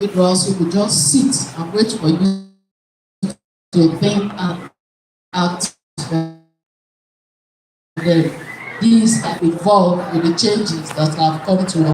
individuals who will just sit and wait for you to think and act. These have evolved with the changes that have come to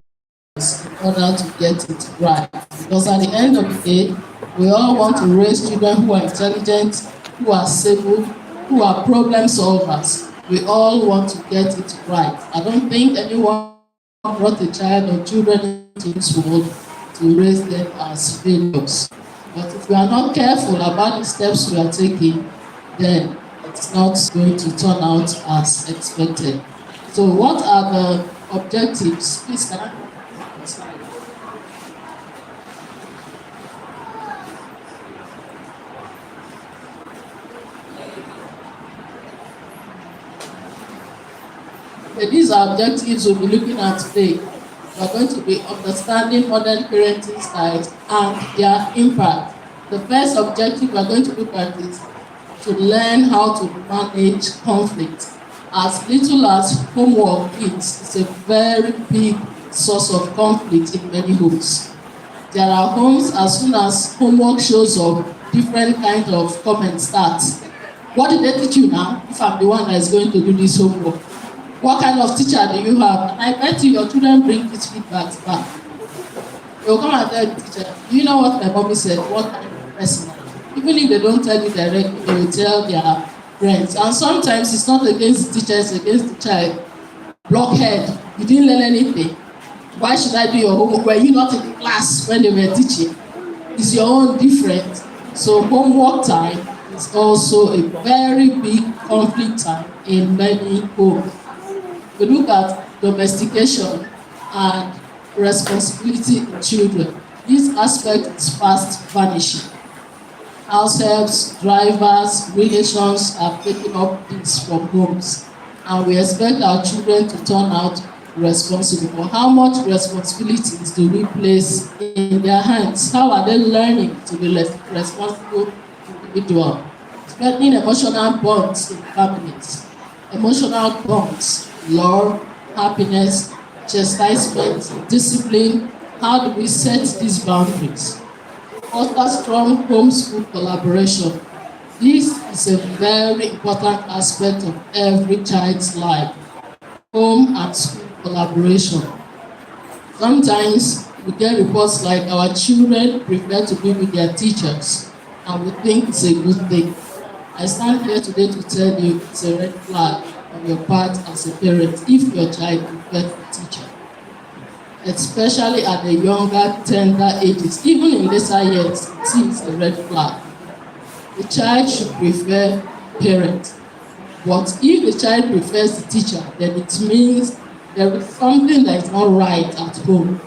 us in order to get it right. Because at the end of the day, we all want to raise children who are intelligent, who are stable, who are problem solvers. We all want to get it right. I don't think anyone brought a child or children into this world to raise them as failures. But if we are not careful about the steps we are taking, then it's not going to turn out as expected. So what are the objectives? Please, can I? Okay, these are objectives we'll be looking at today. We're going to be understanding modern parenting styles and their impact. The first objective we're going to look at is to learn how to manage conflict. As little as homework is, it's a very big source of conflict in many homes. There are homes, as soon as homework shows up, different kinds of comments start. What did they teach you now, if I'm the one that is going to do this homework? What kind of teacher do you have? And I bet you your children bring these feedbacks back. They'll come and tell the teacher, do you know what my mommy said? What kind of person? Even if they don't tell you directly, they will tell their friends. And sometimes it's not against the teacher, it's against the child. Blockhead, you didn't learn anything. Why should I do your homework? Were you not in the class when they were teaching? Is your own different? So homework time is also a very big conflict time in many homes. We look at domestication and responsibility in children. This aspect is fast vanishing. House helps, drivers, relations are taking up this from homes. And we expect our children to turn out responsible. But how much responsibilities do we place in their hands? How are they learning to be responsible individuals? Strengthening emotional bonds in families. Emotional bonds, love, happiness, chastisement, discipline. How do we set these boundaries? Foster strong home-school collaboration. This is a very important aspect of every child's life. Home and school collaboration. Sometimes we get reports like our children prefer to be with their teachers, and we think it's a good thing. I stand here today to tell you it's a red flag on your part as a parent if your child prefers the teacher, especially at the younger, tender ages. Even in later years, it is a red flag. The child should prefer parent. But if the child prefers the teacher, then it means there is something that is not right at home.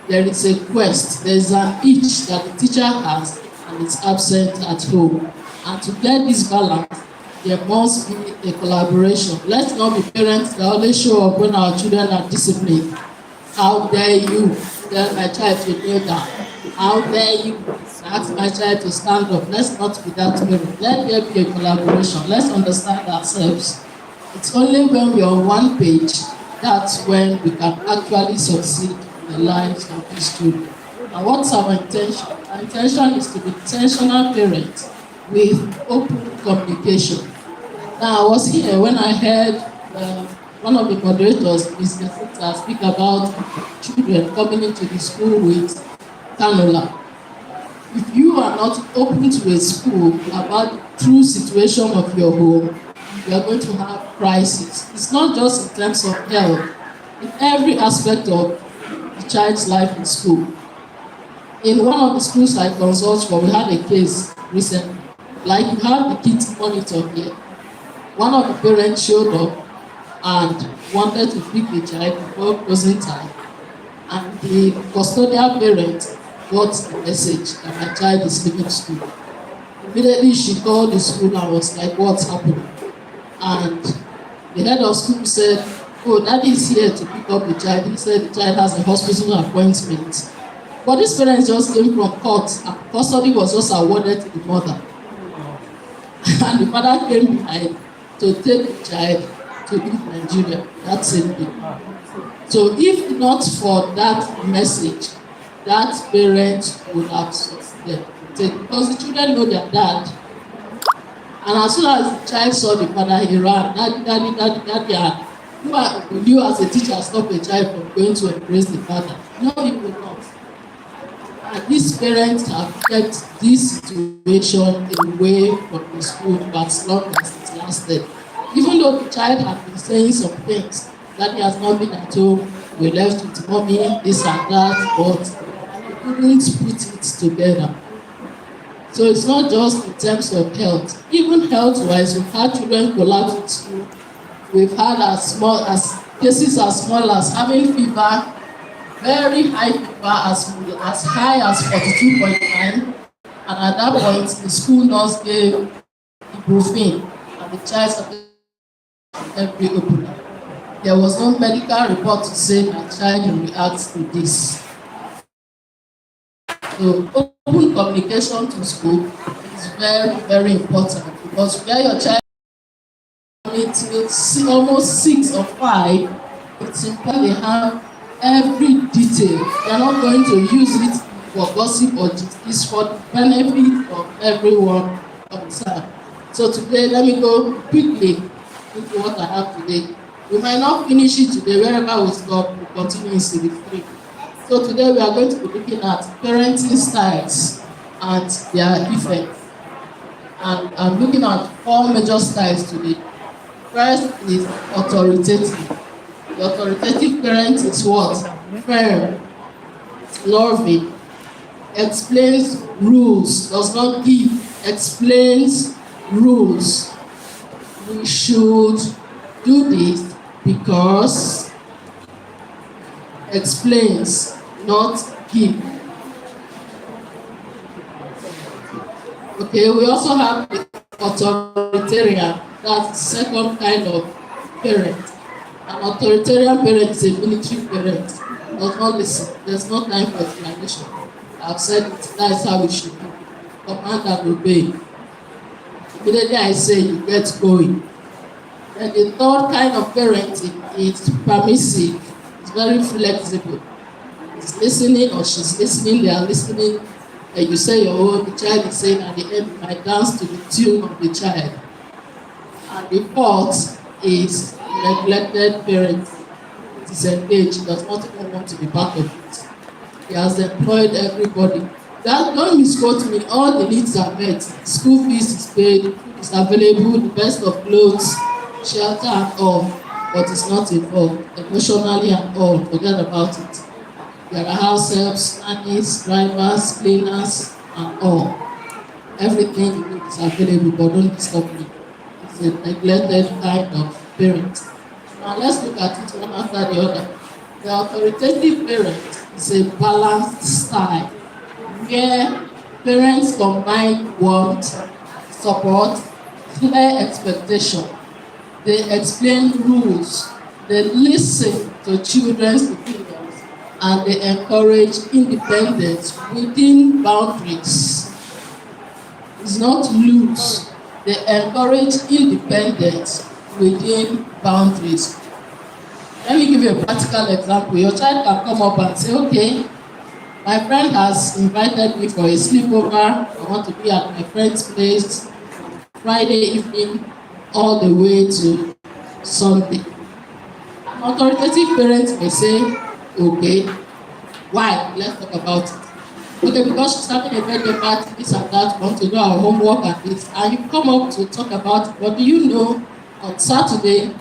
There is a quest, there is an itch that the teacher has and it's absent at home. And to get this balance, there must be a collaboration. Let's not be parents that only show up when our children are disciplined. How dare you tell my child to kneel down? How dare you ask my child to stand up? Let's not be that parent. Let there be a collaboration. Let's understand ourselves. It's only when we are on one page that's when we can actually succeed in the lives of these children. And what's our intention? Our intention is to be intentional parents with open communication. Now, I was here when I heard one of the moderators, Mr. Sita, speak about children coming into the school with cannula. If you are not open to a school about the true situation of your home, you are going to have crisis. It's not just in terms of health, in every aspect of the child's life in school. In one of the schools I consult for, we had a case recently. Like you have the kids monitor here. One of the parents showed up and wanted to pick the child before closing time. And the custodial parent got the message that my child is leaving school. Immediately she called the school and was like, what's happening? And the head of school said, oh, daddy is here to pick up the child. He said the child has a hospital appointment. But this parent just came from court and custody was just awarded to the mother. And the father came behind to take the child to leave Nigeria that same day. So if not for that message, that parent will have succeeded. Because the children know their dad. And as soon as the child saw the father, he ran, daddy, daddy, daddy, daddy. And you as a teacher stop a child from going to embrace the father? No, you will not. And these parents have kept this situation away from the school for as long as it lasted. Even though the child had been saying some things, that he has not been at home, we left with mommy, this and that, but he couldn't put it together. So it's not just in terms of health. Even health-wise, we've had children collapse in school. We've had cases as small as having fever, very high fever, as high as 42.9. And at that point, the school nurse gave ibuprofen, and the child started every opener. There was no medical report to say that child reacts to this. So open communication to school is very, very important, because where your child is almost 6 or 5, it's important they have every detail. They are not going to use it for gossip or it's for the benefit of everyone concerned. So today, let me go quickly into what I have today. We might not finish it today. Wherever we stop, we continue in Series 3. So today we are going to be looking at parenting styles and their effects. And I'm looking at 4 major styles today. First is authoritative. The authoritative parent is what? Firm, loving, explains rules, does not give, explains rules. We should do this because, explains, not give. Okay, we also have the authoritarian. That's the second kind of parent. An authoritarian parent is a military parent. Does not listen. There's no time for explanation. I've said it. That's how we should do. Command and obey. Immediately I say, you get going. And the third kind of parenting is permissive. It's very flexible. It's listening or she's listening, they are listening. And you say your own, the child is saying, at the end, you might dance to the tune of the child. And the fourth is neglected parent. It is engaged, does not even want to be part of it. He has employed everybody. That, don't misquote me, all the needs are met. School fees is paid, food is available, the best of clothes, shelter and all, but it's not involved emotionally and all. Forget about it. There are house helps, nannies, drivers, cleaners, and all. Everything you need is available, but don't disturb me. It's a neglected kind of parent. Now let's look at it one after the other. The authoritative parent is a balanced style where parents combine warmth, support, clear expectation. They explain rules, they listen to children's opinions, and they encourage independence within boundaries. It's not loose. They encourage independence within boundaries. Let me give you a practical example. Your child can come up and say, okay, my friend has invited me for a sleepover. I want to be at my friend's place Friday evening all the way to Sunday. An authoritative parent may say, okay, why? Let's talk about it. Okay, because she's having a birthday party, this and that, want to do our homework and this, and you come up to talk about it. But do you know, on Saturday,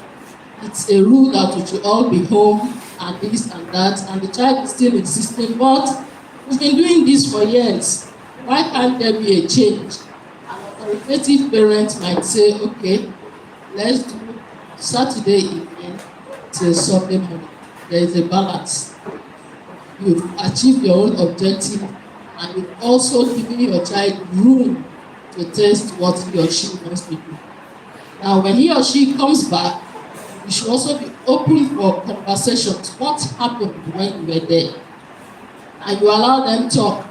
it's a rule that we should all be home and this and that, and the child is still insisting, but we've been doing this for years. Why can't there be a change? An authoritative parent might say, okay, let's do Saturday evening till Sunday morning. There is a balance. You've achieved your own objective, and you've also given your child room to test what he or she wants to do. Now, when he or she comes back, you should also be open for conversations. What happened when you were there? And you allow them to talk.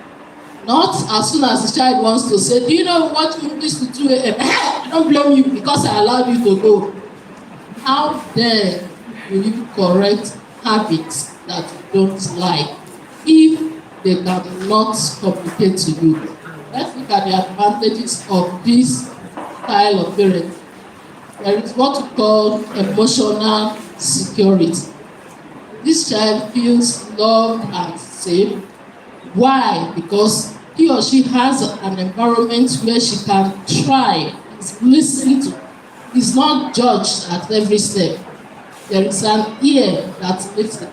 Not as soon as the child wants to say, do you know what movies to do? I don't blame you because I allowed you to go. How dare will you correct habits that you don't like if they cannot communicate to you. Let's look at the advantages of this style of parenting. There is what we call emotional security. This child feels loved and safe. Why? Because he or she has an environment where she can try, is listened to, is not judged at every step. There is an ear that listens.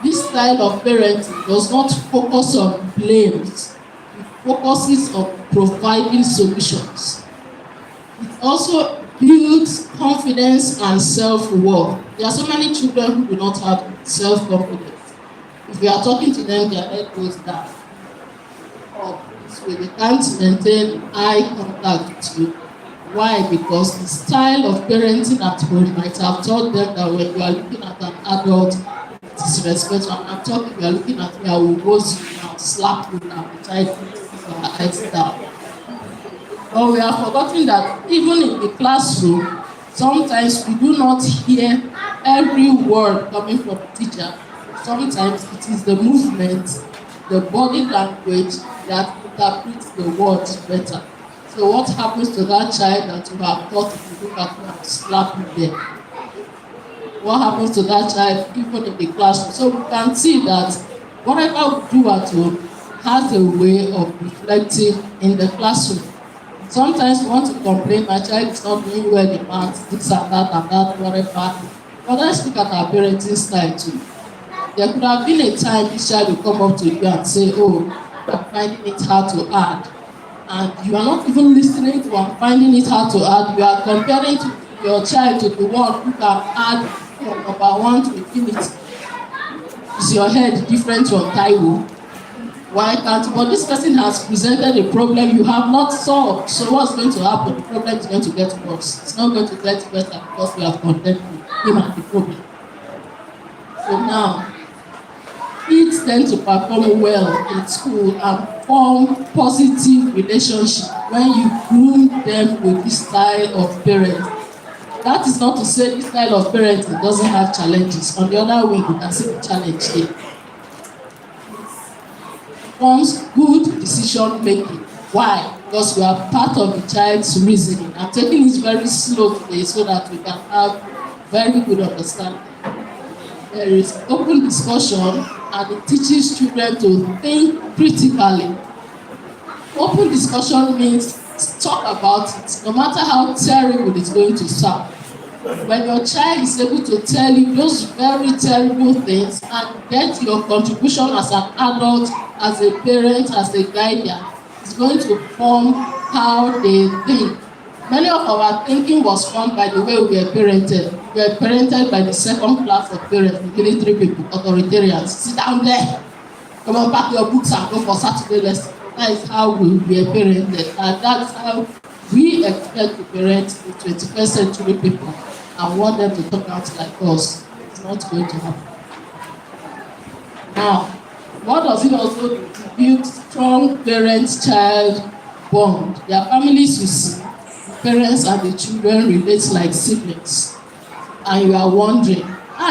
This style of parenting does not focus on blames. It focuses on providing solutions. It also builds confidence and self-worth. There are so many children who do not have self-confidence. If you are talking to them, their head goes down. Or they can't maintain eye contact with you. Why? Because the style of parenting at home might have taught them that when you are looking at an adult, it is respectful. I'm talking, you are looking at me, I will go you now, slap you now, try to keep our eyes down. But we have forgotten that even in the classroom, sometimes we do not hear every word coming from the teacher. Sometimes it is the movement, the body language that interprets the words better. So what happens to that child that you have thought if you look at me and slap him there? What happens to that child even in the classroom? So we can see that whatever we do at home has a way of reflecting in the classroom. Sometimes we want to complain, my child is not doing well in maths, this and that, whatever. But let's look at our parenting style too. There could have been a time this child will come up to you and say, oh, I'm finding it hard to add. And you are not even listening to I'm finding it hard to add. You are comparing your child to the one who can add from number 1 to infinity. Is your head different from Taiwo? Why can't? But this person has presented a problem you have not solved. So what's going to happen? The problem is going to get worse. It's not going to get better because we have condemned him and the problem. So now, kids tend to perform well in school and form positive relationships when you groom them with this style of parenting. That is not to say this style of parenting doesn't have challenges. On the other wing, you can see the challenge here. Forms good decision making. Why? Because we are part of the child's reasoning. I'm taking it very slow today so that we can have very good understanding. There is open discussion and it teaches children to think critically. Open discussion means talk about it, no matter how terrible it's going to sound. When your child is able to tell you those very terrible things and get your contribution as an adult, as a parent, as a guardian, it's going to form how they think. Many of our thinking was formed by the way we were parented. We were parented by the second class of parents, the military people, authoritarians. Sit down there. Come on, pack your books and go for Saturday lesson. That is how we were parented. And that's how we expect to parent the 21st century people and want them to talk out like us. It's not going to happen. Now, what does it also do? To build strong parent-child bond. Their families, you see, the parents and the children relate like siblings. And you are wondering,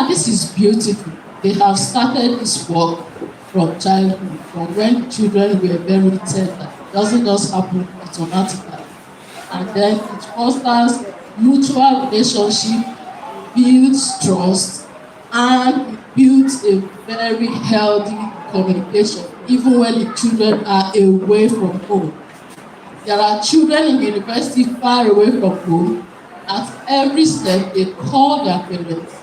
this is beautiful. They have started this work from childhood, from when children were very tender. It doesn't just happen automatically. And then it fosters mutual relationship, builds trust, and it builds a very healthy communication, even when the children are away from home. There are children in university far away from home. At every step, they call their parents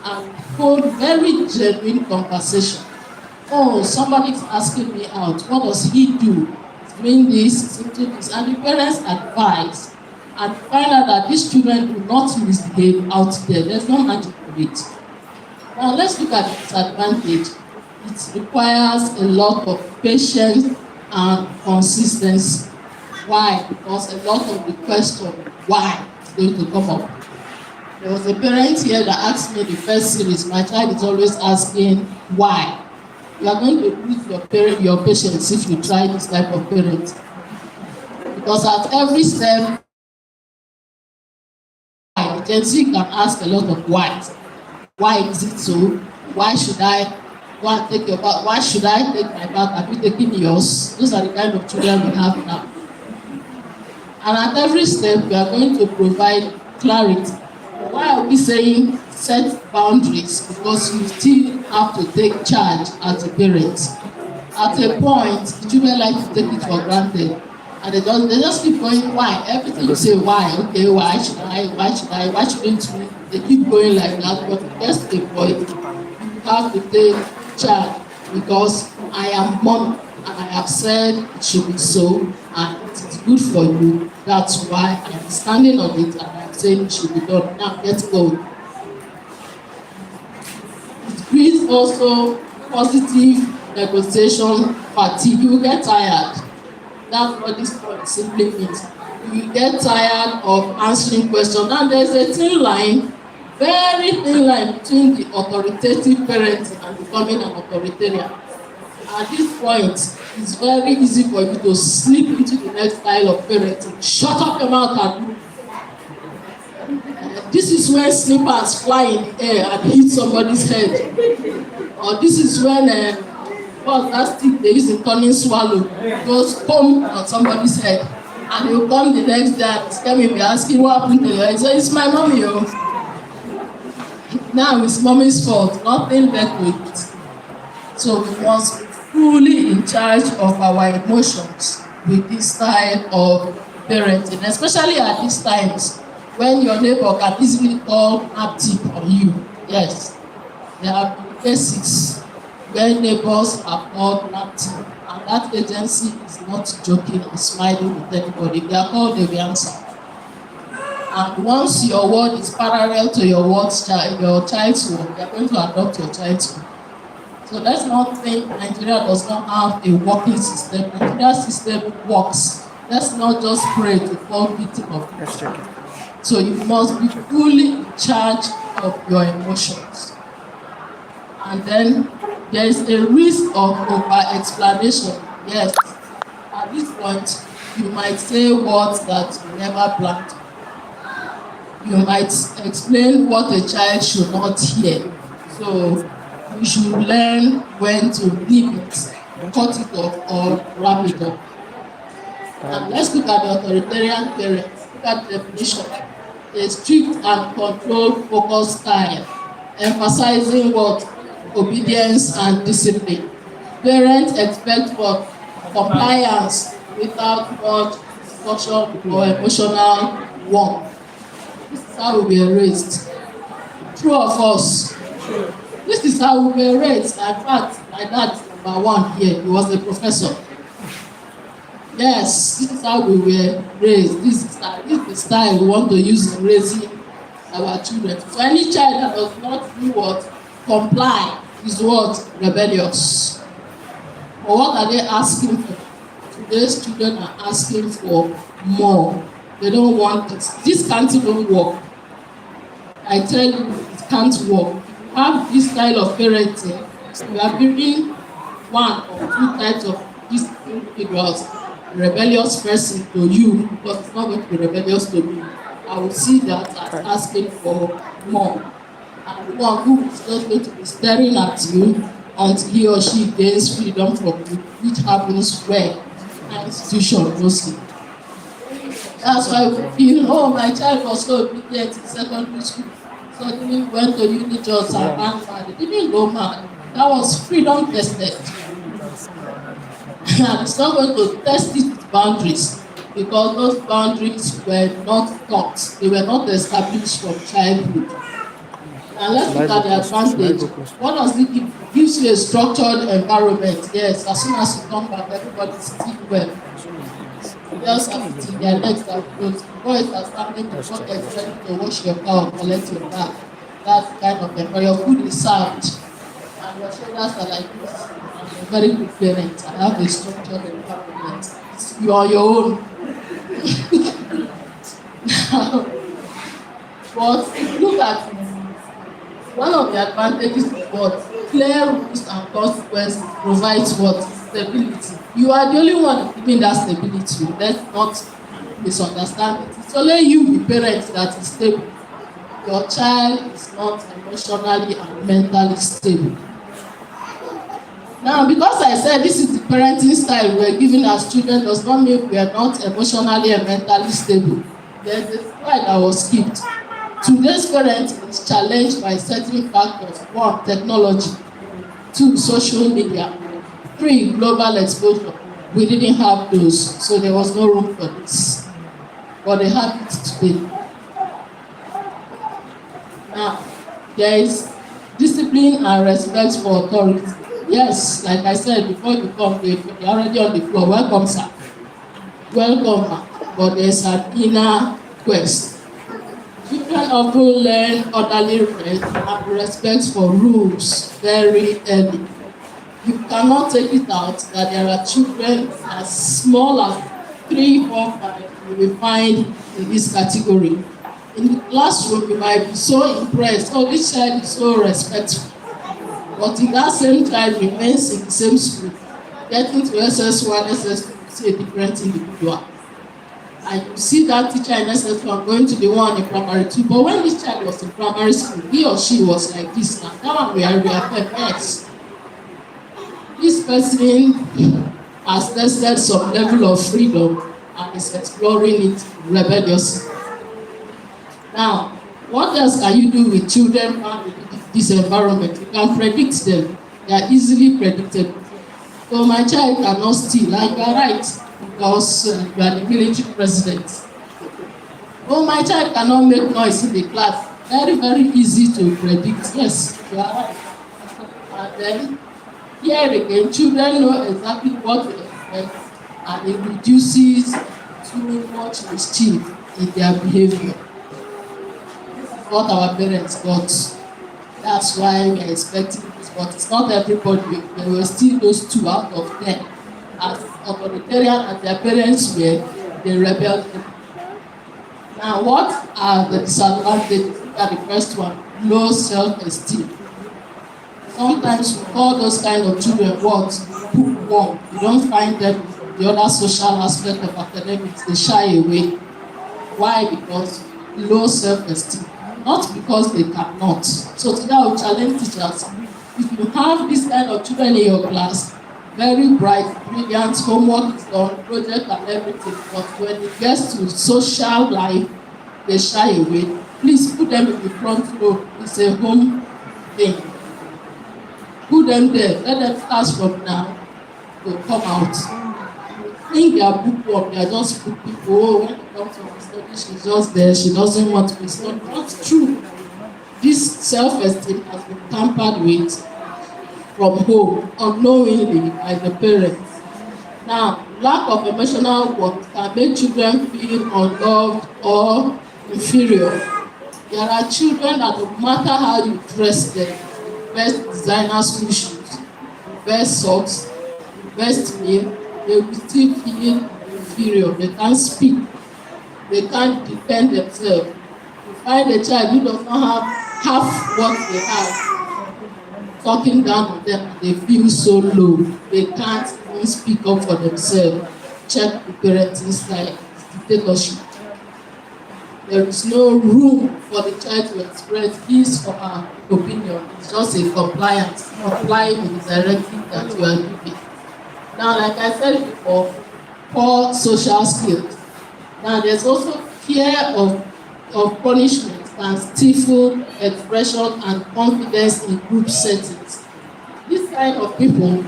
and hold very genuine conversation. Oh, somebody's asking me out. What does he do? He's doing this, he's doing this. And the parents advise and find out that these children do not misbehave out there. There's no magic to it. Now, let's look at the disadvantage. It requires a lot of patience and consistency. Why? Because a lot of the question, why, is going to come up. There was a parent here that asked me the first series, my child is always asking, why? You are going to lose your patience if you try this type of parent. Because at every step, Gen Z can ask a lot of whys. Why is it so? Why should I? go and take your bath. Why should I take my bath? Have you taken yours? Those are the kind of children we have now. And at every step, we are going to provide clarity. Why are we saying set boundaries? Because you still have to take charge as a parent. At a point, the children like to take it for granted. And they just keep going, why? Everything you say, why? Okay, why should I? Why should I? Why shouldn't we? They keep going like that. But that's the point. You have to take charge because I am mom and I have said it should be so and it is good for you. That's why I am standing on it and I am saying it should be done. Now let's go. It breeds also positive negotiation fatigue. You get tired. That's what this point simply means. You get tired of answering questions. And there's a thin line, very thin line between the authoritative parenting and becoming an authoritarian. At this point, it's very easy for you to slip into the next style of parenting. Shut up your mouth and move. This is when slippers fly in the air and hit somebody's head. Or this is when that stick they use in turning swallow goes boom on somebody's head. And he'll come the next day and tell me, be asking what happened to you. He said, it's my mommy, yo. Now it's mommy's fault, nothing left with it. So we must be fully in charge of our emotions with this style of parenting, especially at these times when your neighbor can easily call active on you. Yes, there have been cases where neighbors are called active, and that agency is not joking or smiling with anybody. They are called, they will answer. And once your word is parallel to your child's word, they are going to adopt your child's word. So let's not think Nigeria does not have a working system. Nigeria's system works. Let's not just pray to fall victim of it. So you must be fully in charge of your emotions. And then there is a risk of over-explanation. Yes, at this point, you might say words that you never planned. You might explain what a child should not hear. So you should learn when to leave it, cut it off, or wrap it up. And let's look at the authoritarian parent. Look at the definition. A strict and controlled focused style, emphasizing what? Obedience and discipline. Parents expect what? Compliance without much discussion or emotional warmth. This is how we were raised. True of us. This is how we were raised. In fact, my dad is number one here. He was a professor. Yes, this is how we were raised. This is the style we want to use in raising our children. So any child that does not do what? Comply is what? Rebellious. But what are they asking for? Today's children are asking for more. They don't want this. This can't even work. I tell you, it can't work. You have this style of parenting, you are bringing one or two types of these individuals. Rebellious person to you, because it's not going to be rebellious to me. I will see that as asking for more. And one who is not going to be staring at you until he or she gains freedom from you, which happens where an institution mostly. That's why we feel, oh, my child was so obedient in secondary school. Suddenly went to uni jobs and ran mad. They didn't go mad. That was freedom tested. And it's not going to test it with boundaries, because those boundaries were not taught. They were not established from childhood. And let's look at the advantage. What does it give? It gives you a structured environment. Yes, as soon as you come back, everybody's sitting well. The girls are sitting, their legs are closed. The boys are standing before they're ready to wash your car or collect your car. That's kind of environment. Your food is served, and your shoulders are like this. I'm a very good parent. I have a structured environment. You are your own. But if you look at it, one of the advantages is what? Clear rules and consequences provides what? Stability. You are the only one giving that stability. Let's not misunderstand it. It's only you, the parent, that is stable. Your child is not emotionally and mentally stable. Now, because I said this is the parenting style we're giving as children does not mean we are not emotionally and mentally stable. There's a slide that was skipped. Today's parent is challenged by certain factors. One, technology. Two, social media. Three, global exposure. We didn't have those, so there was no room for this. But they have it today. Now, there is discipline and respect for authority. Yes, like I said, before you come, you're already on the floor. Welcome, sir. Welcome, ma. But there's an inner quest. Children often learn orderly respect for rules very early. You cannot take it out that there are children as small as 3, 4, 5 you will find in this category. In the classroom, you might be so impressed, oh, this child is so respectful. But if that same child remains in the same school, getting to SS1, SS2, you see a different individual. And you see that teacher in SS1 going to the one in primary 2. But when this child was in primary school, he or she was like this. Now, that one we are reaffirmed, yes. This person has tested some level of freedom and is exploring it rebelliously. Now, what else can you do with children found in this environment? You can predict them. They are easily predictable. So my child cannot steal, and you are right, because you are the military president. Oh, my child cannot make noise in the class. Very, very easy to predict. Yes, you are right. And then, here again, children know exactly what to expect, and it reduces too much mischief in their behavior. What our parents got. That's why we are expecting this, but it's not everybody. There were still those 2 out of 10. As authoritarian as their parents were, they rebelled. Now, what are the disadvantages? Look at the first one, low self-esteem. Sometimes we call those kind of children what? Bookworm. You don't find them in the other social aspect of academics. They shy away. Why? Because low self-esteem. Not because they cannot. So today I will challenge teachers. If you have this kind of children in your class, very bright, brilliant, homework is done, project and everything, but when it gets to social life, they shy away. Please put them in the front row. It's a home thing. Put them there. Let them start from now to come out. I think they are bookworm. They are just book people. Oh, when it comes to study, she's just there. She doesn't want to be studied. Not true. This self-esteem has been tampered with from home, unknowingly by the parents. Now, lack of emotional warmth can make children feel unloved or inferior. There are children that no matter how you dress them, best designer school shoes, best socks, best meal, they will still feel inferior. They can't speak. They can't defend themselves. You find a child who does not have half what they have, talking down on them, and they feel so low. They can't even speak up for themselves. Check the parenting style, dictatorship. There is no room for the child to express his or her opinion. It's just a compliance, complying with the directive that you are giving. Now, like I said before, poor social skills. Now, there's also fear of punishment and stifle expression and confidence in group settings. This kind of people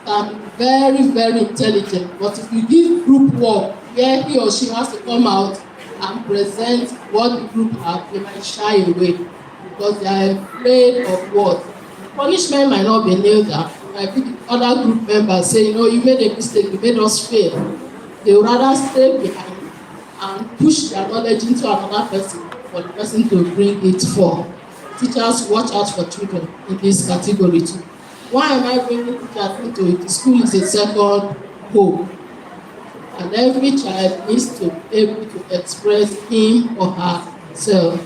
can be very, very intelligent, but if you give group work where he or she has to come out and present what the group have, they might shy away because they are afraid of what? Punishment might not be nailed down. I think other group members say, you know, you made a mistake, you made us fail. They would rather stay behind and push their knowledge into another person for the person to bring it forth. Teachers, watch out for children in this category too. Why am I bringing teachers into it? The school is a second home. And every child needs to be able to express him or herself.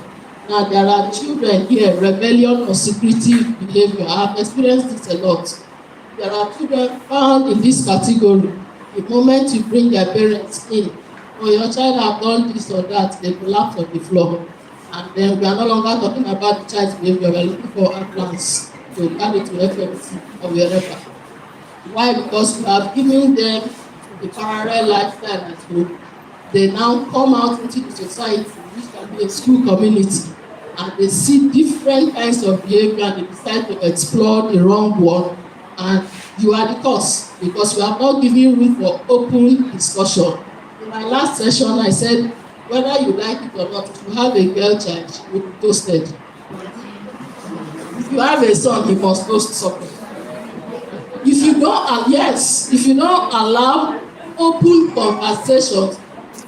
Now, there are children here, rebellion or secretive behavior. I have experienced this a lot. There are children found in this category. The moment you bring their parents in, or your child have done this or that, they collapse on the floor. And then we are no longer talking about the child's behavior, we are looking for ambulance to carry to FMC or wherever. Why? Because you have given them a parallel lifestyle at home. They now come out into the society, which can be a school community, and they see different kinds of behavior and they decide to explore the wrong one, and you are the cause because you have not given room for open discussion. In my last session, I said whether you like it or not, if you have a girl child, she will be toasted. If you have a son, he must toast something. If you don't, yes, if you don't allow open conversations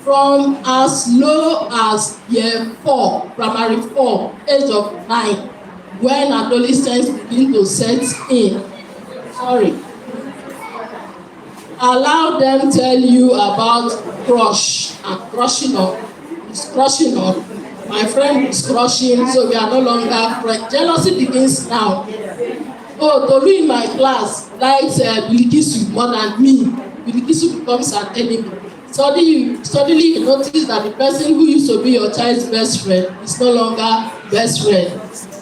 from as low as year 4, primary 4, age of 9, when adolescents begin to set in, allow them tell you about crush and crushing on. It's crushing on. My friend is crushing, so we are no longer friends. Jealousy begins now. Oh, Tolu in my class likes Bilikisu more than me. Bilikisu becomes an enemy. Suddenly you notice that the person who used to be your child's best friend is no longer best friend.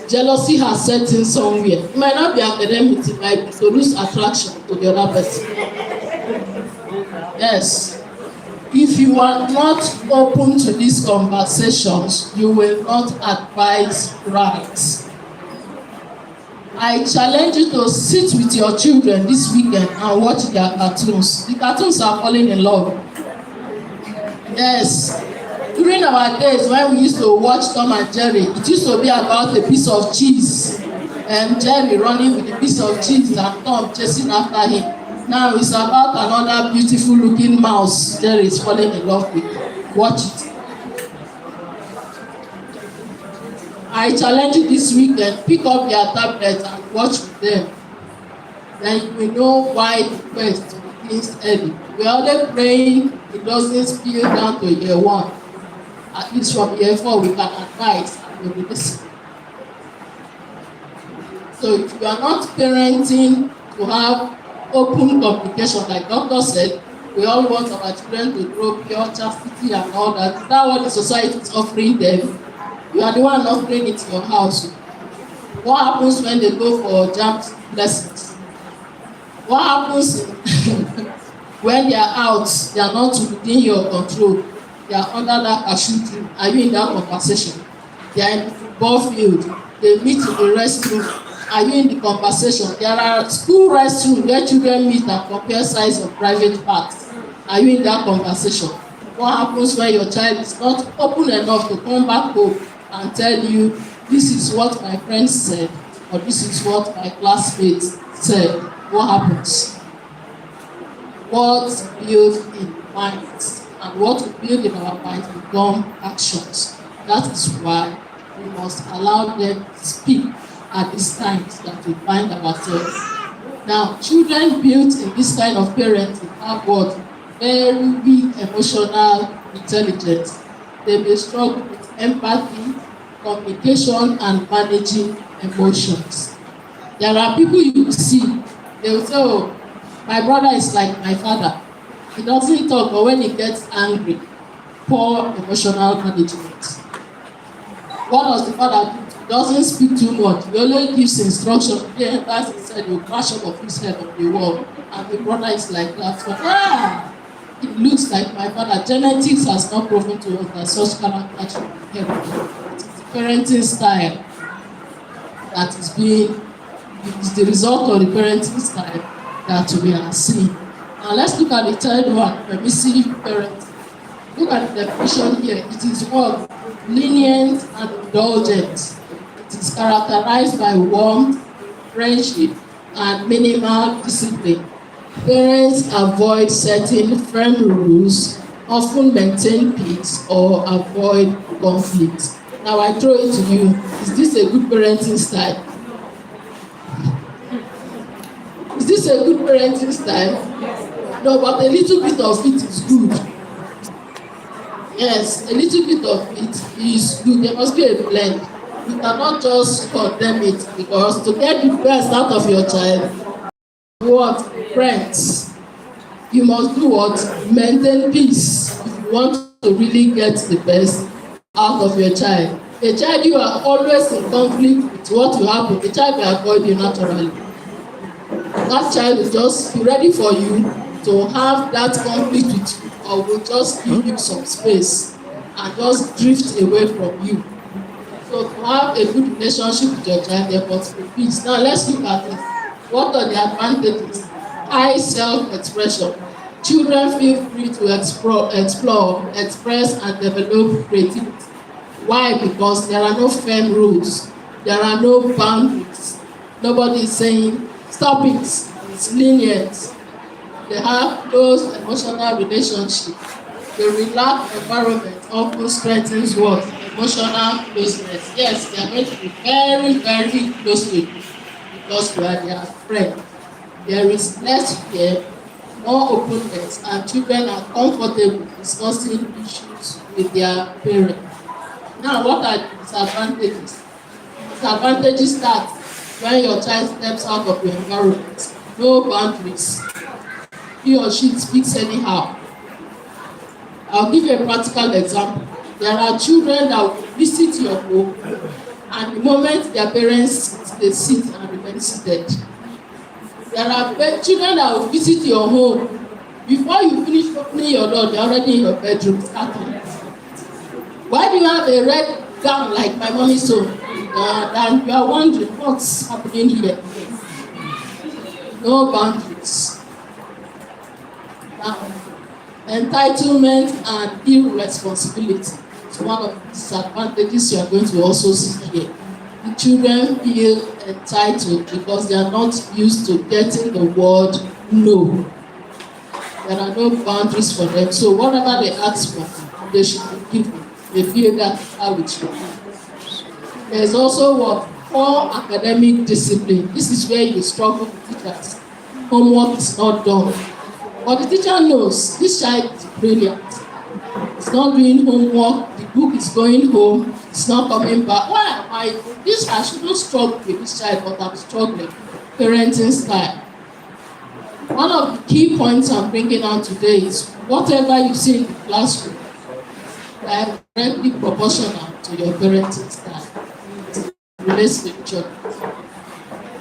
Jealousy has set in somewhere. It might not be academic, it might be to lose attraction to the other person. Yes. If you are not open to these conversations, you will not advise right. I challenge you to sit with your children this weekend and watch their cartoons. The cartoons are falling in love. Yes. During our days when we used to watch Tom and Jerry, it used to be about a piece of cheese. And Jerry running with a piece of cheese and Tom chasing after him. Now it's about another beautiful looking mouse Jerry is falling in love with. Watch it. I challenge you this weekend, pick up your tablet and watch with them. Then you will know why the quest begins early. We are only praying it doesn't spill down to year 1. At least from year 4 we can advise and we will listen. So if you are not parenting to have open communication, like doctor said, we all want our children to grow pure chastity and all that. Is that what the society is offering them? You are the one offering it in your house. What happens when they go for jam lessons? What happens when they are out, they are not within your control? They are under that cashew tree. Are you in that conversation? They are in the football field. They meet in the restroom. Are you in the conversation? There are school restrooms where children meet and compare size of private parts. Are you in that conversation? What happens when your child is not open enough to come back home and tell you, this is what my friends said, or this is what my classmates said? What happens? What builds in minds, and what we build in our minds become actions. That is why we must allow them to speak at these times that we find ourselves. Now, children built in this kind of parenting have what? Very weak emotional intelligence. They may struggle with empathy, communication, and managing emotions. There are people you will see, they will say, oh, my brother is like my father. He doesn't talk, but when he gets angry, poor emotional management. What does the father do? He doesn't speak too much. He only gives instruction. He enters inside, he will crash up of his head on the wall. And the brother is like that. So, it looks like my father. Genetics has not proven to us that such character should be inherited. It is the parenting style that is the result of the parenting style that we are seeing. Now let's look at the third one, permissive parenting. Look at the definition here. It is what? Lenient and indulgent. It is characterized by warmth, friendship, and minimal discipline. Parents avoid setting firm rules, often maintain peace, or avoid conflict. Now I throw it to you. Is this a good parenting style? Is this a good parenting style? No, but a little bit of it is good. Yes, a little bit of it is good. There must be a blend. You cannot just condemn it, because to get the best out of your child, what? Friends. You must do what? Maintain peace if you want to really get the best out of your child. A child you are always in conflict with what will happen, the child will avoid you naturally. That child will just be ready for you to have that conflict with you, or will just give you some space and just drift away from you. So to have a good relationship with your child, there must be peace. Now let's look at it. What are the advantages? High self-expression. Children feel free to explore, express, and develop creativity. Why? Because there are no firm rules. There are no boundaries. Nobody is saying, stop it. It's lenient. They have close emotional relationship. The relaxed environment often strengthens what? Emotional closeness. Yes, they are going to be very, very close to you because you are their friend. There is less fear, more openness, and children are comfortable discussing issues with their parents. Now, what are the disadvantages? Disadvantages start when your child steps out of your environment. No boundaries. He or she speaks anyhow. I'll give you a practical example. There are children that will visit your home, and the moment their parents sit, they sit and remain seated. There are children that will visit your home. Before you finish opening your door, they're already in your bedroom starting. Why do you have a red gown like my mommy's own? And you are wondering what's happening here. No boundaries. Now, entitlement and irresponsibility is one of the disadvantages you are going to also see here. The children feel entitled because they are not used to getting the word no. There are no boundaries for them, so whatever they ask for, they should be given. They feel that how it should be. There is also what? Poor academic discipline. This is where you struggle with teachers. Homework is not done. But the teacher knows this child is brilliant. It's not doing homework, the book is going home, it's not coming back. Why am I shouldn't struggle with this child, but I'm struggling. Parenting style. One of the key points I'm bringing out today is whatever you see in the classroom, directly proportional to your parenting style. It relates to each other.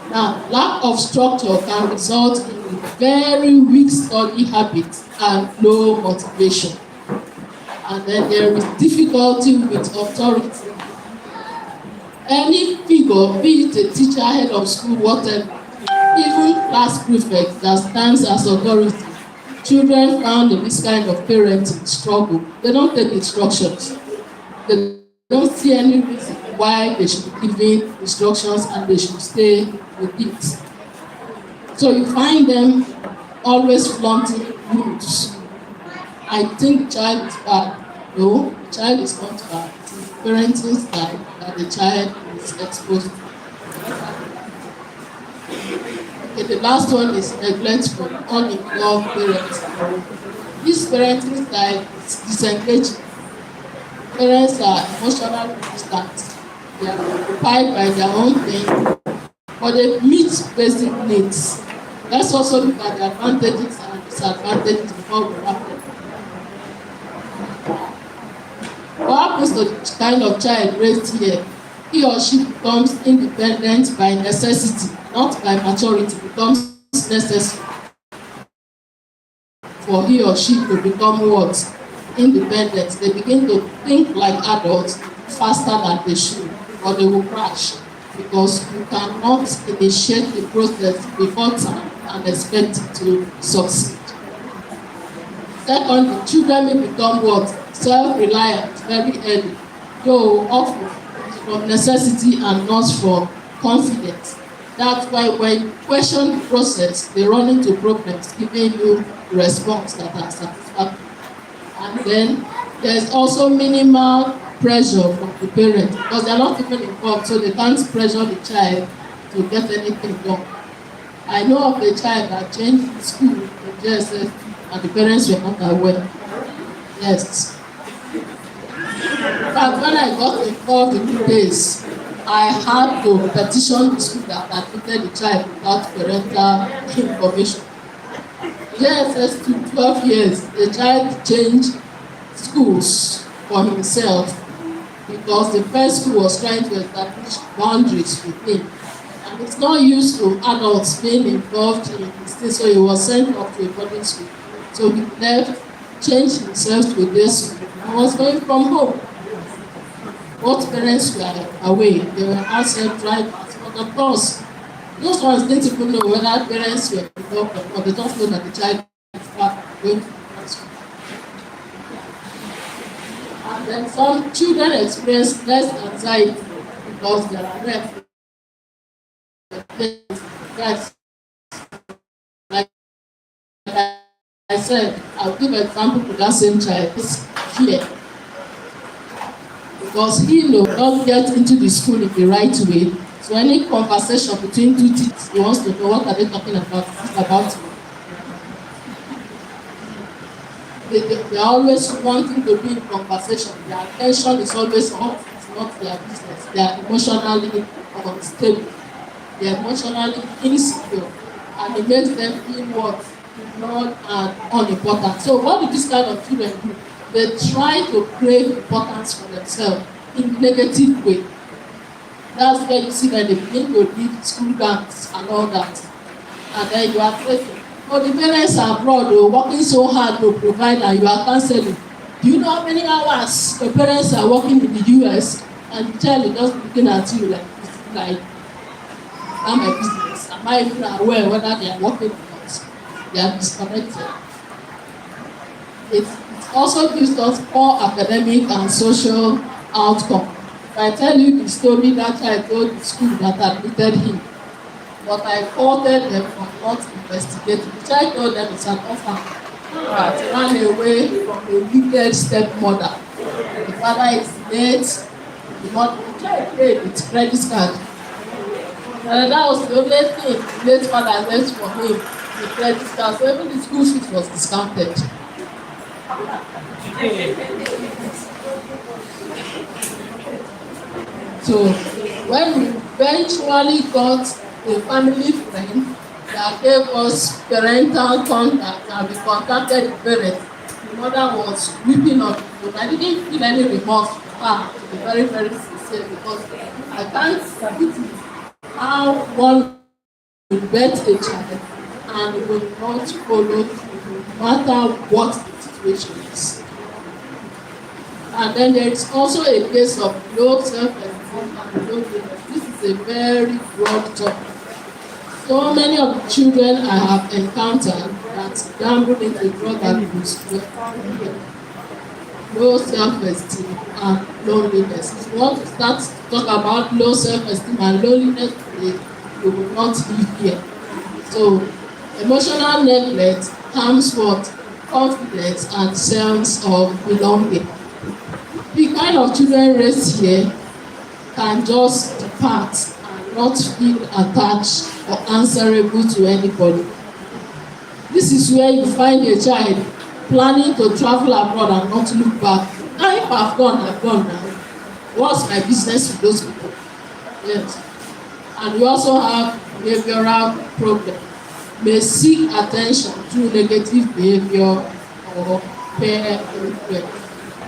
Now, lack of structure can result in very weak study habits and low motivation. And then there is difficulty with authority. Any figure, be it a teacher, head of school, whatever, even class prefect that stands as authority, children found in this kind of parenting struggle. They don't take instructions. They don't see any reason why they should be giving instructions and they should stay with it. So you find them always flaunting rules. I think the child is bad. No, the child is not bad. It is parenting style that the child is exposed to. Okay, the last one is neglectful, uninvolved parenting. This parenting style is disengaging. Parents are emotionally distant. They are occupied by their own thing, but they meet basic needs. Let's also look at the advantages and disadvantages before we wrap up. What happens to the kind of child raised here? He or she becomes independent by necessity, not by maturity. Becomes necessary for he or she to become what? Independent. They begin to think like adults faster than they should, or they will crash because you cannot initiate the process before time and expect it to succeed. Second, the children may become what? Self-reliant very early, though often from necessity and not from confidence. That's why when you question the process, they run into problems giving you response that are satisfactory. And then there's also minimal pressure from the parent because they're not even involved, so they can't pressure the child to get anything done. I know of a child that changed the school to JSS and the parents were not aware. Yes. But when I got involved in the case, I had to petition the school that admitted the child without parental information. JSS took 12 years. The child changed schools for himself because the first school was trying to establish boundaries with him. And And it's not used to adults being involved in this thing, so he was sent off to a boarding school. So he left, changed himself to this school, and was going from home. Both parents were away, they were outside drivers, but of course, those ones didn't even know whether parents were involved or they don't know that the child is going to the school. And then some children experience less anxiety because there are reps. Like I said, I'll give an example to that same child. It's fear. Because he not get into the school in the right way. So any conversation between two teachers, he wants to know what are they talking about. It's about they are always wanting to be in conversation. Their attention is always off. It's not their business. They are emotionally unstable. They are emotionally insecure, and it makes them feel what ignored and unimportant. So what do these kind of children do? They try to create importance for themselves in a negative way. That's where you see that they begin to lead school gangs and all that. And then you are thinking, oh, the parents are abroad, working so hard to provide, and you are cancelling. Do you know how many hours the parents are working in the US? And the child is just looking at you like, am my business? Am I even aware whether they are working or not? They are disconnected. It also gives us poor academic and social outcome. If I tell you the story that I told the school that admitted him, but I faulted them for not investigating. The child told them it's an orphan that ran away from a wicked stepmother. The father is late, the child paid with credit card. And that was the only thing the late father left for him, the credit card. So even the school fees was discounted. So when we eventually got a family friend that gave us parental contact and we contacted the parents, the mother was weeping on the phone. I didn't feel any remorse for her, to be very, very sincere, because I can't believe how one will bet a child and will not follow through, no matter what the situation is. And then there is also a case of low self-esteem and low goodness. This is a very broad topic. So many of the children I have encountered that gamble into drug abuse, low self-esteem and loneliness. If you want to start to talk about low self-esteem and loneliness today, you will not live here. So emotional neglect harms what? Confidence and sense of belonging. The kind of children raised here can just depart and not feel attached or answerable to anybody. This is where you find a child planning to travel abroad and not look back. Now if I've gone now. What's my business with those people? Yes. And we also have behavioral problems. May seek attention through negative behavior or peer influence.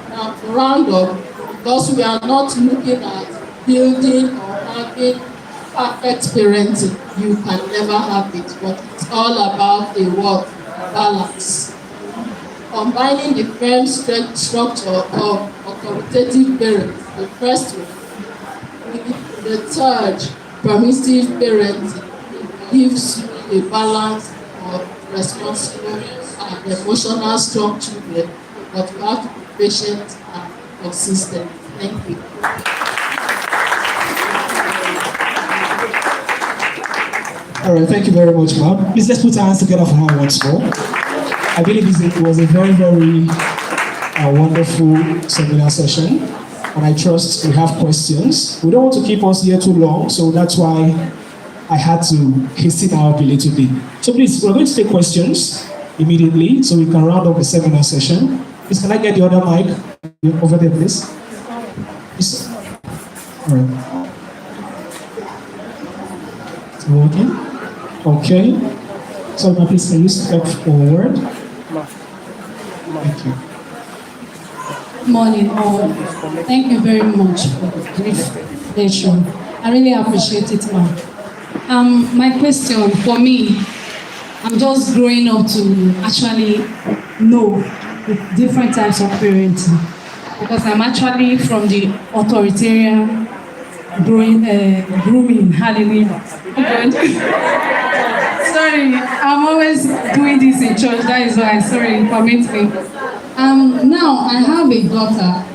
Now, to round up, because we are not looking at building or having perfect parenting, you can never have it, but it's all about a work balance. Combining the firm structure of authoritative parents, the first one, with the third, permissive parenting, gives you a balance of responsible and emotional strong children, but you have to be patient and consistent. Thank you. All right, thank you very much, ma'am. Please let's put our hands together for her once more. I believe it was a very, very wonderful seminar session, and I trust we have questions. We don't want to keep us here too long, so that's why I had to hasten our up a little bit. So please, we're going to take questions immediately so we can round up the seminar session. Please, can I get the other mic over there, please? Yes. All right. Is it working? Okay. So now please, can you step forward? Thank you. Good morning, all. Thank you very much for the brief lecture. I really appreciate it, ma'am. My question for me, I'm just growing up to actually know the different types of parenting because I'm actually from the authoritarian grooming. Hallelujah. Sorry, I'm always doing this in church. That is why. Sorry, permit me. Now I have a daughter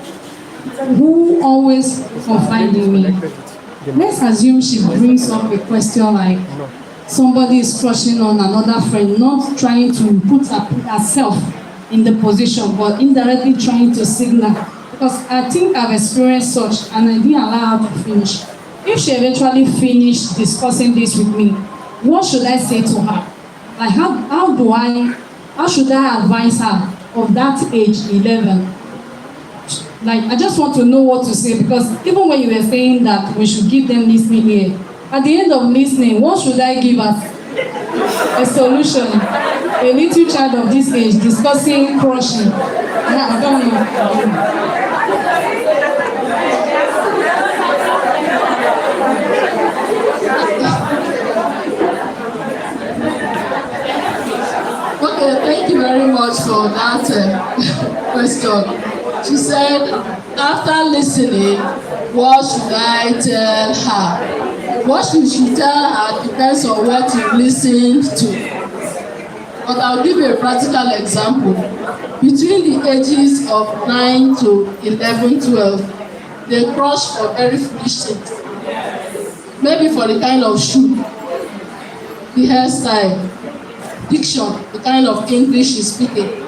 who always confides in me. Let's assume she brings up a question like somebody is crushing on another friend, not trying to put herself in the position, but indirectly trying to signal. Because I think I've experienced such, and I didn't allow her to finish. If she eventually finished discussing this with me, what should I say to her? Like, how should I advise her of that age, 11? Like, I just want to know what to say, because even when you were saying that we should give them listening ear, at the end of listening, what should I give us? A solution. A little child of this age discussing crushing. I don't know. Okay, thank you very much for that question. She said, after listening, what should I tell her? What you should tell her depends on what you listened to. But I'll give you a practical example. Between the ages of 9 to 11, 12, they crush for very foolish things. Maybe for the kind of shoe, the hairstyle, diction, the kind of English she's speaking,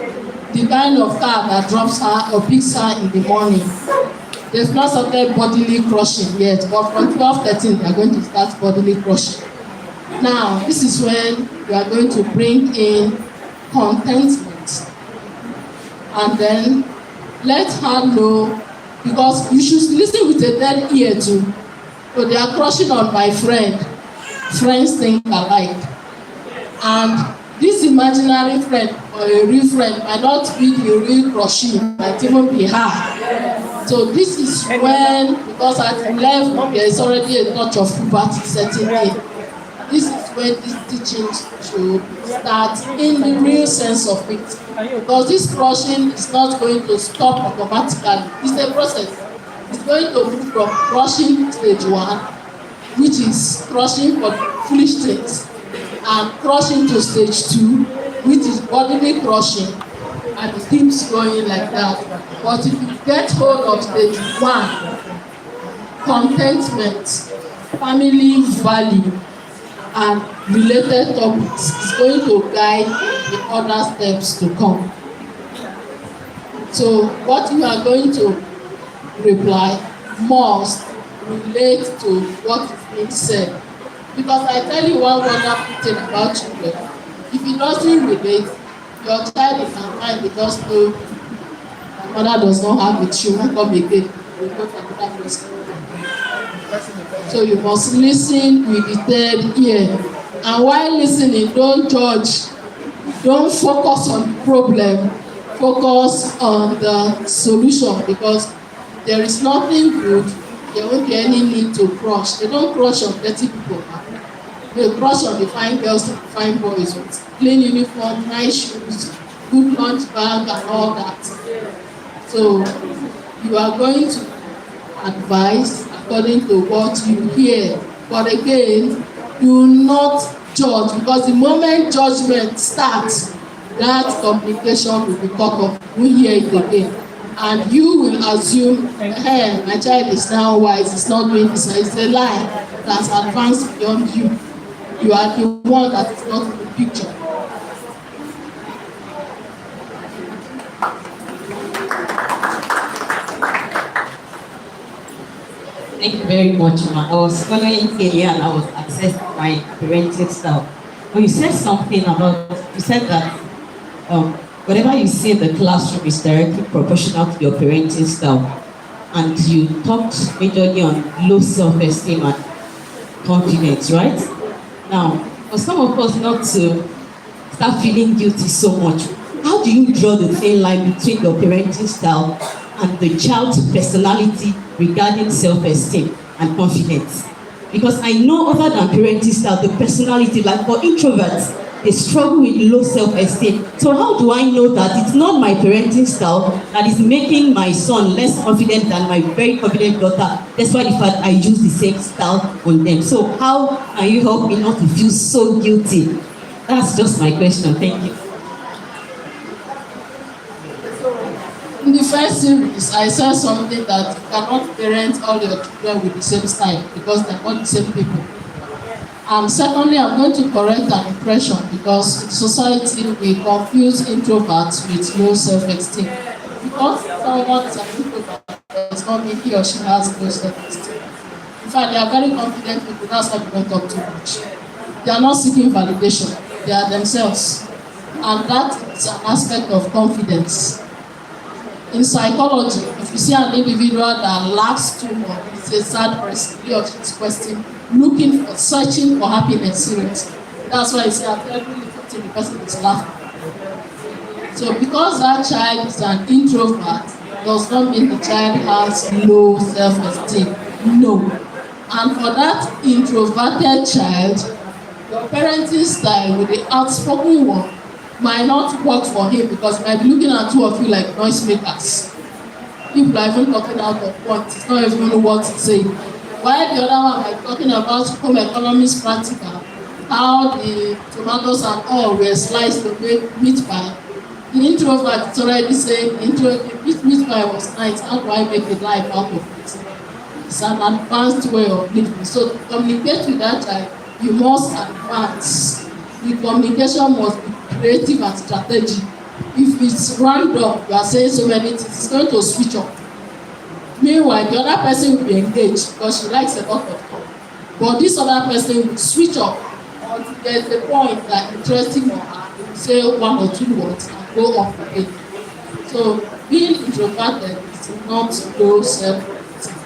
the kind of car that drops her or picks her in the morning. They've not started bodily crushing yet, but from 12, 13, they are going to start bodily crushing. Now, this is when you are going to bring in contentment. And then let her know, because you should listen with a dead ear too. So they are crushing on my friend. Friends think alike. And this imaginary friend or a real friend might not be the real crushing, it might even be her. So this is when, because at 11 there is already a touch of puberty setting in. This is when this teaching should start in the real sense of it. Because this crushing is not going to stop automatically. It's a process. It's going to move from crushing stage 1, which is crushing for foolish things, and crushing to stage 2, which is bodily crushing, and it keeps going like that. But if you get hold of stage 1, contentment, family value, and related topics, is going to guide the other steps to come. So what you are going to reply must relate to what is being said. Because I tell you one wonderful thing about children. If it doesn't relate, your child is fine because no, my mother does not have it, she won't come again. We'll go for another person. So you must listen with the third ear. And while listening, don't judge. Don't focus on the problem. Focus on the solution, because there is nothing good. There won't be any need to crush. They don't crush on dirty people. They crush on the fine girls and the fine boys with clean uniform, nice shoes, good lunch bag, and all that. So you are going to advise according to what you hear. But again, do not judge, because the moment judgment starts, that communication will be cut off. We hear it again. And you will assume, hey, my child is now wise, it's not doing this. It's a lie that's advanced beyond you. You are the one that is not in the picture. Thank you very much, ma. I was following Kenya and I was assessing my parenting style. But you said something about, you said that whatever you see in the classroom is directly proportional to your parenting style. And you talked majorly on low self-esteem and confidence, right? Now, for some of us not to start feeling guilty so much, how do you draw the thin line between your parenting style and the child's personality regarding self-esteem and confidence? Because I know other than parenting style, the personality, like for introverts, they struggle with low self-esteem. So how do I know that it's not my parenting style that is making my son less confident than my very confident daughter? That's why the fact I use the same style on them. So how can you help me not to feel so guilty? That's just my question. Thank you. In the first series, I said something that you cannot parent all your children with the same style because they're not the same people. And secondly, I'm going to correct an impression because in society we confuse introverts with low self-esteem. Because someone is an introvert, does not mean he or she has low self-esteem. In fact, they are very confident people, that's why we don't talk too much. They are not seeking validation, they are themselves. And that is an aspect of confidence. In psychology, if you see an individual that lacks too much, it's a sad person, he or she is questioning, searching for happiness seriously. That's why I say at every little thing the person is laughing. So because that child is an introvert, does not mean the child has low self-esteem. No. And for that introverted child, your parenting style with the outspoken one might not work for him because he might be looking at two of you like noisemakers. People are even talking out of point. It's not even know what to say. While the other one might be talking about home economics practical, how the tomatoes and all were sliced to make meat pie. The introvert is already saying, meat pie was nice, how do I make a life out of it? It's an advanced way of living. So to communicate with that child, you must advance. The communication must be creative and strategic. If it's random, you are saying so many things, it's going to switch off. Meanwhile, the other person will be engaged because she likes a lot of talk. But this other person will switch off until there's a point that interesting or her, they will say one or two words and go off again. So being introverted is not low self-esteem.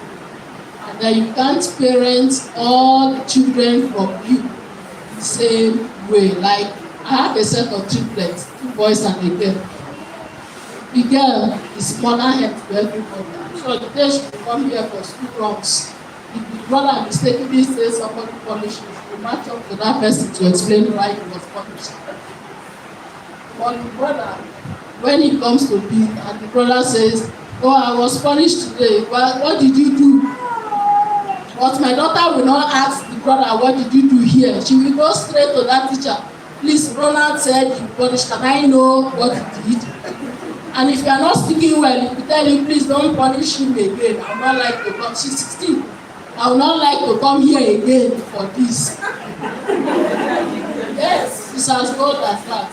And then you can't parent all the children from you the same way. Like I have a set of triplets, 2 boys and a girl. The girl is mother head to everybody. So the day she will come here for school runs, if the brother mistakenly says somebody punished him, he will match up to that person to explain why he was punished. But the brother, when he comes to be, and the brother says, "Oh, I was punished today. What did you do?" But my daughter will not ask the brother, "What did you do here?" She will go straight to that teacher. "Please, Ronald said you punished. Can I know what you did?" And if you are not speaking well, if you tell him, "Please don't punish him again. I would not like to come." She's 16. "I would not like to come here again for this." Yes, it's as good as that.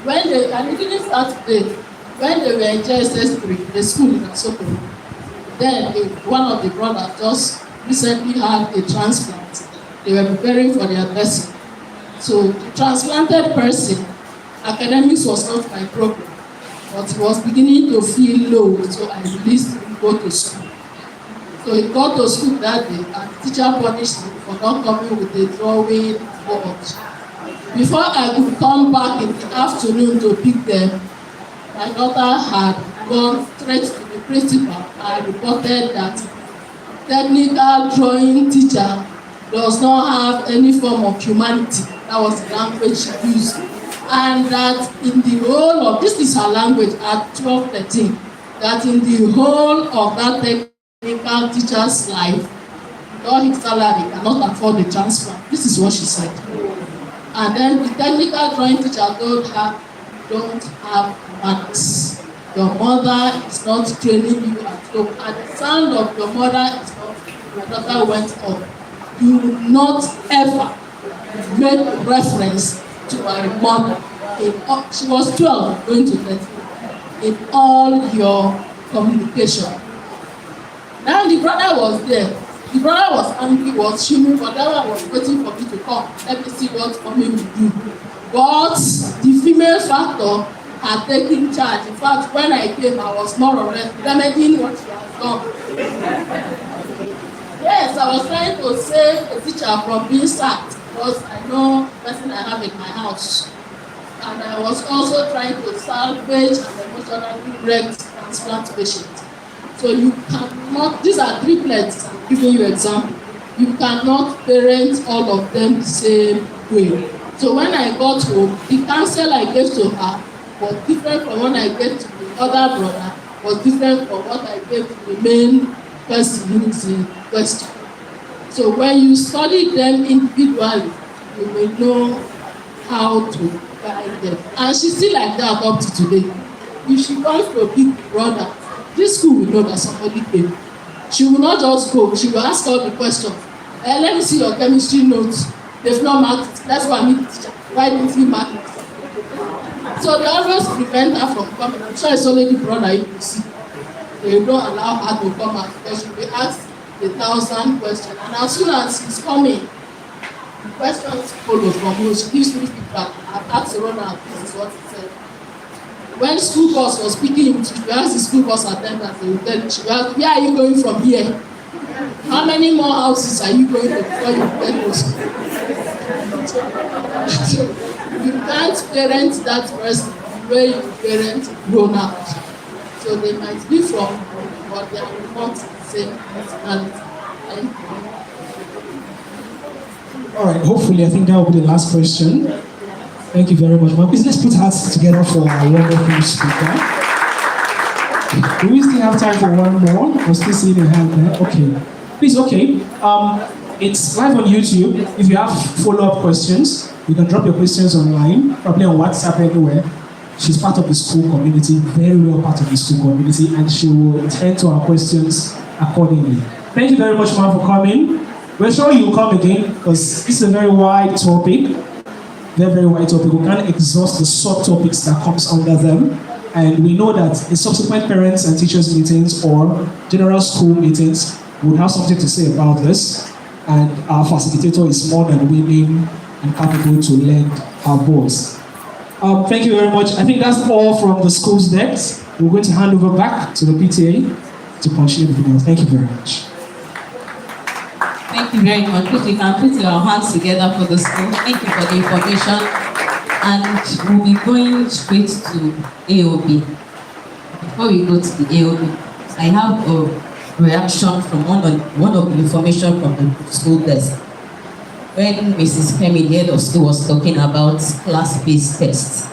And it didn't start today. When they were in JSS 3, the school in Asoko, then one of the brothers just recently had a transplant. They were preparing for their blessing. So the transplanted person, academics was not my problem, but he was beginning to feel low, so I released him to go to school. So he got to school that day, and the teacher punished him for not coming with a drawing board. Before I could come back in the afternoon to pick them, my daughter had gone straight to the principal and reported that technical drawing teacher does not have any form of humanity. That was the language she used. And that in the whole of, this is her language at 12-13, that in the whole of that technical teacher's life, all his salary cannot afford the transplant. This is what she said. And then the technical drawing teacher told her, "Don't have manners. Your mother is not training you at home." And the sound of your mother is not, my daughter went on. "You will not ever make reference to my mother. She was 12, going to 13, in all your communication." Now the brother was there. The brother was angry, was fuming, but that one was waiting for me to come. Let me see what mommy will do. But the female factor had taken charge. In fact, when I came, I was more or less remedying what she has done. Yes, I was trying to save a teacher from being sacked because I know the person I have in my house. And I was also trying to salvage an emotionally wrecked transplant patient. So you cannot, these are triplets, I'm giving you an example. you cannot parent all of them the same way. So when I got home, the counsel I gave to her was different from what I gave to the other brother, was different from what I gave to the main person who is in question. So when you study them individually, you will know how to guide them. And she's still like that up to today. If she comes to a big brother, this school will know that somebody came. She will not just go, she will ask all the questions. Let me see your chemistry notes. They've not marked it. Let's go and meet the teacher. Why didn't he mark it? So they always prevent her from coming. I'm sure it's only the brother you will see. They don't allow her to come out because she will ask 1,000 questions. And as soon as she's coming, the questions follow from her. She gives me feedback. I've asked the runner, this is what he said. When school bus was speaking, she will ask the school bus attendant, they will tell you, she will ask, where are you going from here? How many more houses are you going to before you get to school? So you can't parent that person the way you parent grown-ups. So they might be from, but they are not the same personality. Thank you. All right, hopefully, I think that will be the last question. Thank you very much, ma'am. Please let's put hands together for our wonderful speaker. Do we still have time for one more? I'm still seeing your hand there. Okay. Please, okay. It's live on YouTube. If you have follow-up questions, you can drop your questions online, probably on WhatsApp anywhere. She's part of the school community, very well part of the school community, and she will attend to our questions accordingly. Thank you very much, ma'am, for coming. We're sure you'll come again because this is a very wide topic. Very, very wide topic. We can't exhaust the subtopics that comes under them. And we know that in subsequent parents and teachers meetings or general school meetings, we'll have something to say about this. And our facilitator is more than willing and capable to lend her voice. Thank you very much. I think that's all from the school's decks. We're going to hand over back to the PTA to continue the video. Thank you very much. Thank you very much. Please, you can put your hands together for the school. Thank you for the information. And we'll be going straight to AOB. Before we go to the AOB, I have a reaction from one of the information from the school desk. When Mrs. Kemi, the head of school, was talking about class-based tests.